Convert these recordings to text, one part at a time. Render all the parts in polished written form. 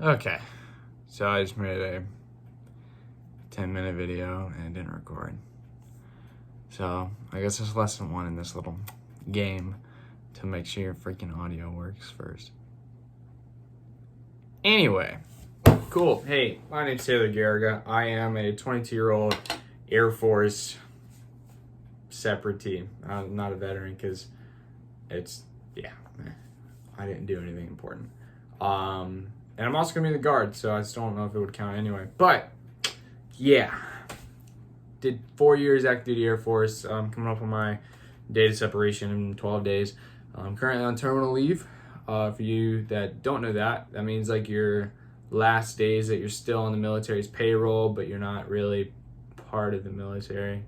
Okay, so I just made a 10-minute video and it didn't record. So I guess it's lesson one in this little game to make sure your freaking audio works first. Anyway, cool. Hey, my name's Taylor Garriga. I am a 22-year-old Air Force separatee. I'm not a veteran because I didn't do anything important. And I'm also going to be in the Guard, so I just don't know if it would count anyway. But, yeah. Did 4 years active duty Air Force. Coming up on my date of separation in 12 days. I'm currently on terminal leave. For you that don't know that means like your last days that you're still on the military's payroll, but you're not really part of the military.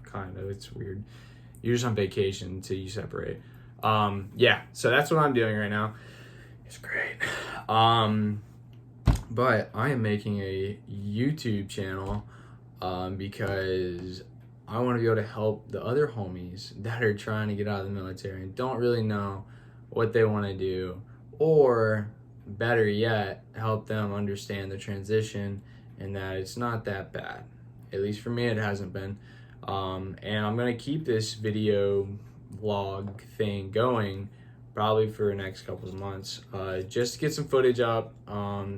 Kind of, it's weird. You're just on vacation until you separate. So that's what I'm doing right now. It's great. But I am making a YouTube channel because I want to be able to help the other homies that are trying to get out of the military and don't really know what they want to do, or better yet, help them understand the transition and that it's not that bad. At least for me, it hasn't been. And I'm going to keep this video vlog thing going probably for the next couple of months, just to get some footage up,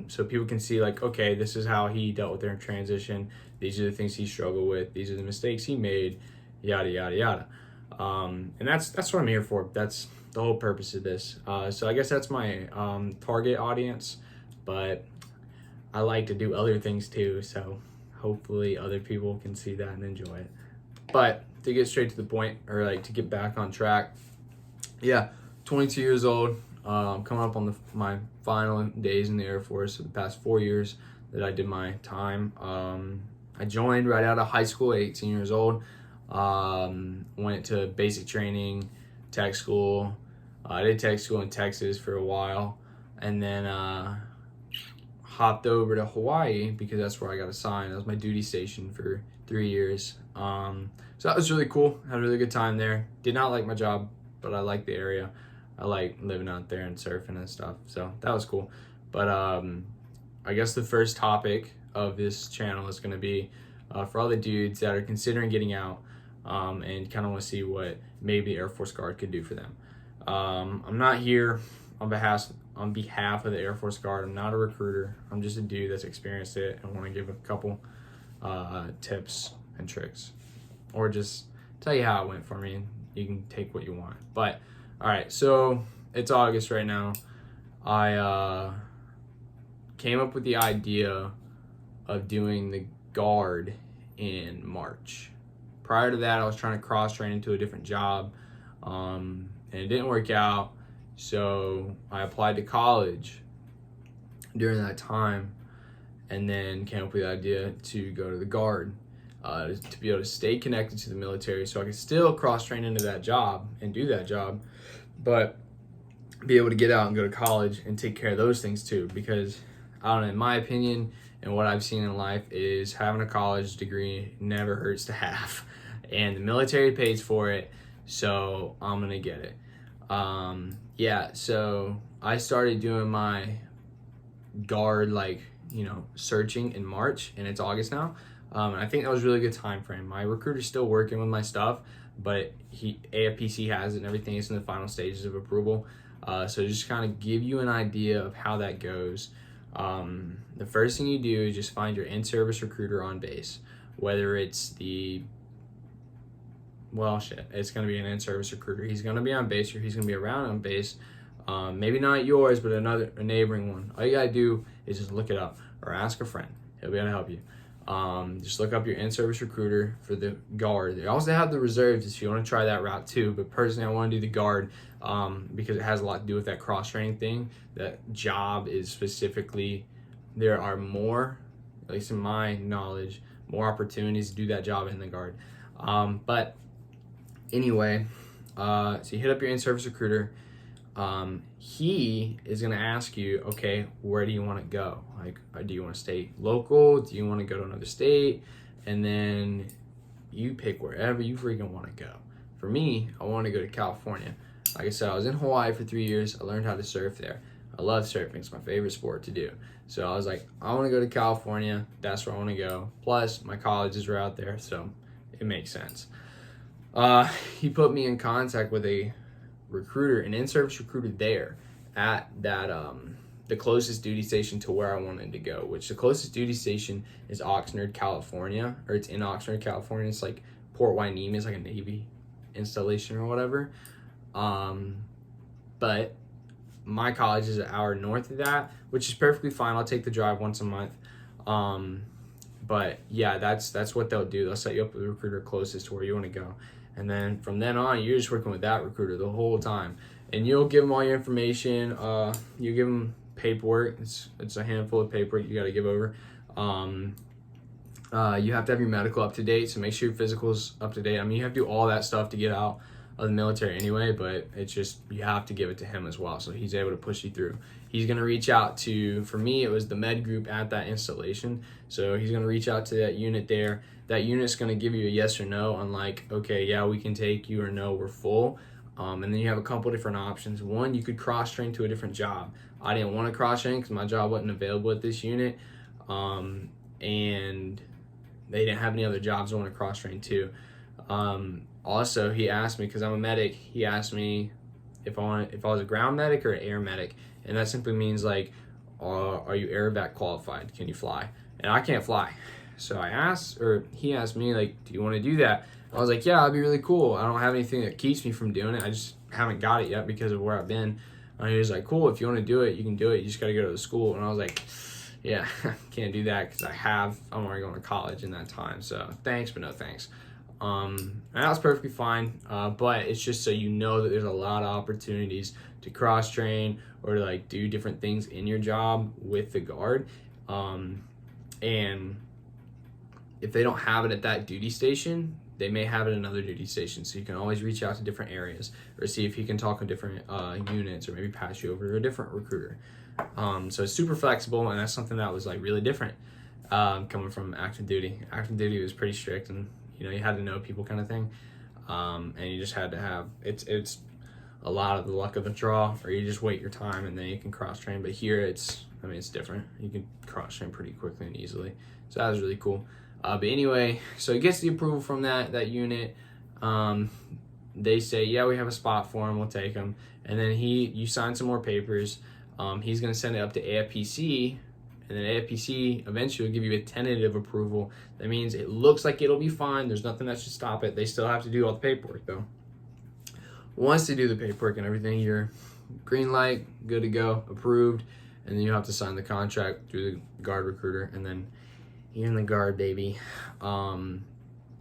so people can see like, okay, this is how he dealt with their transition. These are the things he struggled with. These are the mistakes he made, yada, yada, yada. And that's what I'm here for. That's the whole purpose of this. So I guess that's my target audience, but I like to do other things too. So hopefully other people can see that and enjoy it. But to get straight to the point, or like to get back on track, 22 years old, coming up on my final days in the Air Force of the past 4 years that I did my time. I joined right out of high school at 18 years old. Went to basic training, tech school. I did tech school in Texas for a while, and then hopped over to Hawaii because that's where I got assigned. That was my duty station for 3 years. So that was really cool. Had a really good time there. Did not like my job, but I liked the area. I like living out there and surfing and stuff, so that was cool. But I guess the first topic of this channel is going to be for all the dudes that are considering getting out, and kind of want to see what maybe the Air Force Guard could do for them. I'm not here on behalf of the Air Force Guard. I'm not a recruiter. I'm just a dude that's experienced it and want to give a couple tips and tricks, or just tell you how it went for me. You can take what you want. But all right, so it's August right now. I came up with the idea of doing the Guard in March. Prior to that, I was trying to cross-train into a different job, and it didn't work out. So I applied to college during that time, and then came up with the idea to go to the Guard, to be able to stay connected to the military so I could still cross-train into that job and do that job, but be able to get out and go to college and take care of those things too. Because I don't know, in my opinion and what I've seen in life, is having a college degree never hurts to have, and the military pays for it, so I'm gonna get it. So I started doing my Guard, searching in March, and it's August now. And I think that was a really good time frame. My recruiter's still working with my stuff, but AFPC has it and everything is in the final stages of approval. So just kind of give you an idea of how that goes. The first thing you do is just find your in-service recruiter on base, whether it's it's going to be an in-service recruiter. He's going to be on base, or he's going to be around on base. Maybe not yours, but a neighboring one. All you got to do is just look it up or ask a friend. He'll be able to help you. Just look up your in-service recruiter for the Guard. They also have the reserves if you want to try that route too, but personally I want to do the Guard because it has a lot to do with that cross-training thing. That job is specifically, there are more, at least in my knowledge, more opportunities to do that job in the Guard. But anyway, so you hit up your in-service recruiter. He is going to ask you, okay, where do you want to go? Like, do you want to stay local? Do you want to go to another state? And then you pick wherever you freaking want to go. For me, I want to go to California. Like I said, I was in Hawaii for 3 years. I learned how to surf there. I love surfing. It's my favorite sport to do. So I was like, I want to go to California. That's where I want to go. Plus, my colleges are out there, so it makes sense. He put me in contact with a recruiter, an in-service recruiter there at that the closest duty station to where I wanted to go, which the closest duty station is Oxnard, California, or it's in Oxnard, California. It's like Port Hueneme is like a Navy installation or whatever. But my college is an hour north of that, which is perfectly fine. I'll take the drive once a month. But yeah, that's what they'll do. They'll set you up with a recruiter closest to where you want to go. And then from then on, you're just working with that recruiter the whole time. And you'll give them all your information. You give them paperwork. It's a handful of paperwork you got to give over. You have to have your medical up to date, so make sure your physical's up to date. I mean, you have to do all that stuff to get out of the military anyway, but it's just, you have to give it to him as well, so he's able to push you through. He's going to reach out to, for me, it was the med group at that installation, so he's going to reach out to that unit there. That unit's going to give you a yes or no on like, okay, yeah, we can take you, or no, we're full. And then you have a couple different options. One, you could cross-train to a different job. I didn't want to cross-train because my job wasn't available at this unit, and they didn't have any other jobs I want to cross-train to. Also, he asked me, because I'm a medic, he asked me if I was a ground medic or an air medic, and that simply means like, are you air-vac qualified? Can you fly? And I can't fly. So he asked me like, do you want to do that? I was like, yeah, that'd be really cool. I don't have anything that keeps me from doing it. I just haven't got it yet because of where I've been. And he was like, cool, if you want to do it, you can do it. You just got to go to the school. And I was like, yeah, can't do that because I'm already going to college in that time. So thanks, but no thanks. And that was perfectly fine. But it's just so you know that there's a lot of opportunities to cross-train or to like do different things in your job with the Guard. And if they don't have it at that duty station, they may have it at another duty station. So you can always reach out to different areas or see if he can talk to different units or maybe pass you over to a different recruiter. So it's super flexible, and that's something that was like really different coming from active duty. Active duty was pretty strict, and you had to know people kind of thing. And you just had to have, it's a lot of the luck of the draw, or you just wait your time and then you can cross train. But here it's different. You can cross train pretty quickly and easily. So that was really cool. But anyway, so he gets the approval from that unit. They say, yeah, we have a spot for him. We'll take him. And then you sign some more papers. He's going to send it up to AFPC, and then AFPC eventually will give you a tentative approval. That means it looks like it'll be fine. There's nothing that should stop it. They still have to do all the paperwork, though. Once they do the paperwork and everything, you're green light, good to go, approved, and then you have to sign the contract through the Guard recruiter, and then you're in the Guard, baby. I'm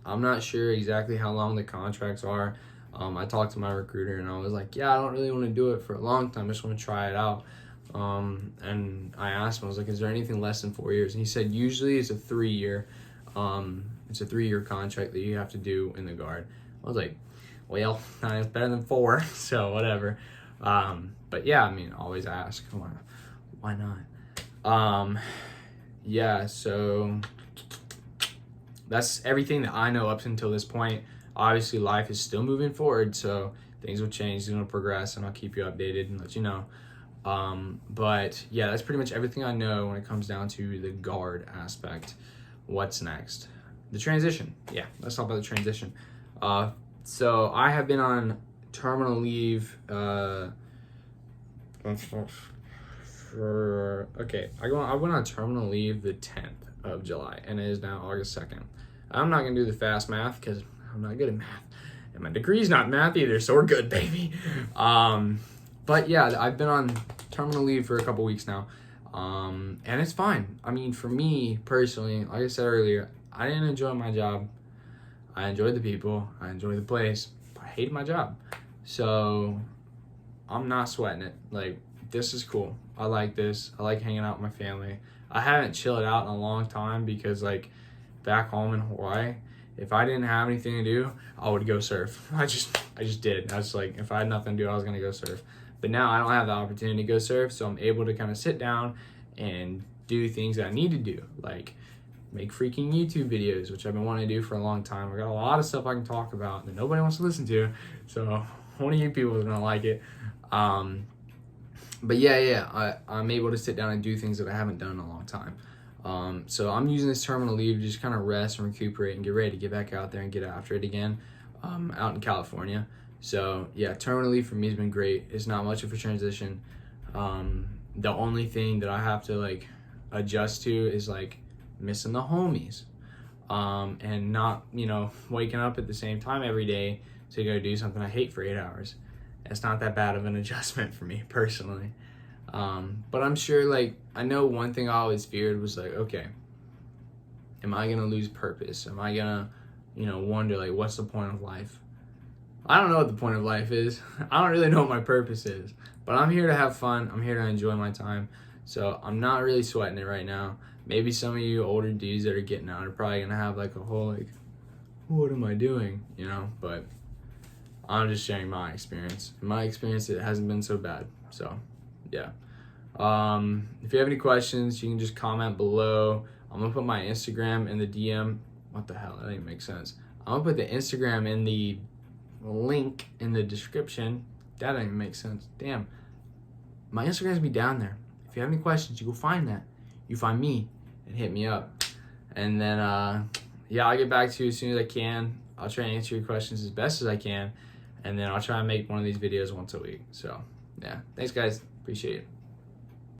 not sure exactly how long the contracts are. I talked to my recruiter, and I was like, yeah, I don't really want to do it for a long time. I just want to try it out. And I asked him, I was like, is there anything less than 4 years? And he said, usually it's a 3-year. It's a 3-year contract that you have to do in the Guard. I was like, well, it's better than 4, so whatever. But yeah, always ask. Why not? Yeah, so that's everything that I know up until this point. Obviously, life is still moving forward, so things will change, things will progress, and I'll keep you updated and let you know. But yeah, that's pretty much everything I know when it comes down to the Guard aspect. What's next? The transition. Yeah, let's talk about the transition. So I have been on terminal leave. I went on terminal leave the 10th of July, and it is now August 2nd. I'm not gonna do the fast math because I'm not good at math, and my degree's not math either, so we're good, baby. But yeah, I've been on terminal leave for a couple weeks now, and it's fine. For me personally, like I said earlier, I didn't enjoy my job. I enjoyed the people, I enjoyed the place, but I hated my job. So I'm not sweating it. Like, this is cool. I like this. I like hanging out with my family. I haven't chilled out in a long time because, like, back home in Hawaii, if I didn't have anything to do, I would go surf. I just did. I was like, if I had nothing to do, I was gonna go surf. But now I don't have the opportunity to go surf, so I'm able to kind of sit down and do things that I need to do, like make freaking YouTube videos, which I've been wanting to do for a long time. I got a lot of stuff I can talk about that nobody wants to listen to, so one of you people is gonna like it. But yeah, I'm able to sit down and do things that I haven't done in a long time. So I'm using this terminal leave to just kind of rest and recuperate and get ready to get back out there and get after it again, out in California. So yeah, terminal leave for me has been great. It's not much of a transition. The only thing that I have to like adjust to is like missing the homies, and not, you know, waking up at the same time every day to go do something I hate for 8 hours. It's not that bad of an adjustment for me personally. But I'm sure, like, I know one thing I always feared was like, okay, am I gonna lose purpose? Am I gonna, you know, wonder like, what's the point of life? I don't know what the point of life is. I don't really know what my purpose is, but I'm here to have fun. I'm here to enjoy my time. So I'm not really sweating it right now. Maybe some of you older dudes that are getting out are probably gonna have like a whole like, what am I doing? You know, but I'm just sharing my experience. In my experience, it hasn't been so bad. So yeah. If you have any questions, you can just comment below. I'm gonna put my Instagram in the DM. What the hell? That didn't make sense. I'm gonna put the Instagram in the link in the description. That didn't make sense. Damn. My Instagram's be down there. If you have any questions, you go find that. You find me and hit me up. And then yeah, I'll get back to you as soon as I can. I'll try and answer your questions as best as I can. And then I'll try and make one of these videos once a week. So yeah. Thanks guys. Appreciate it.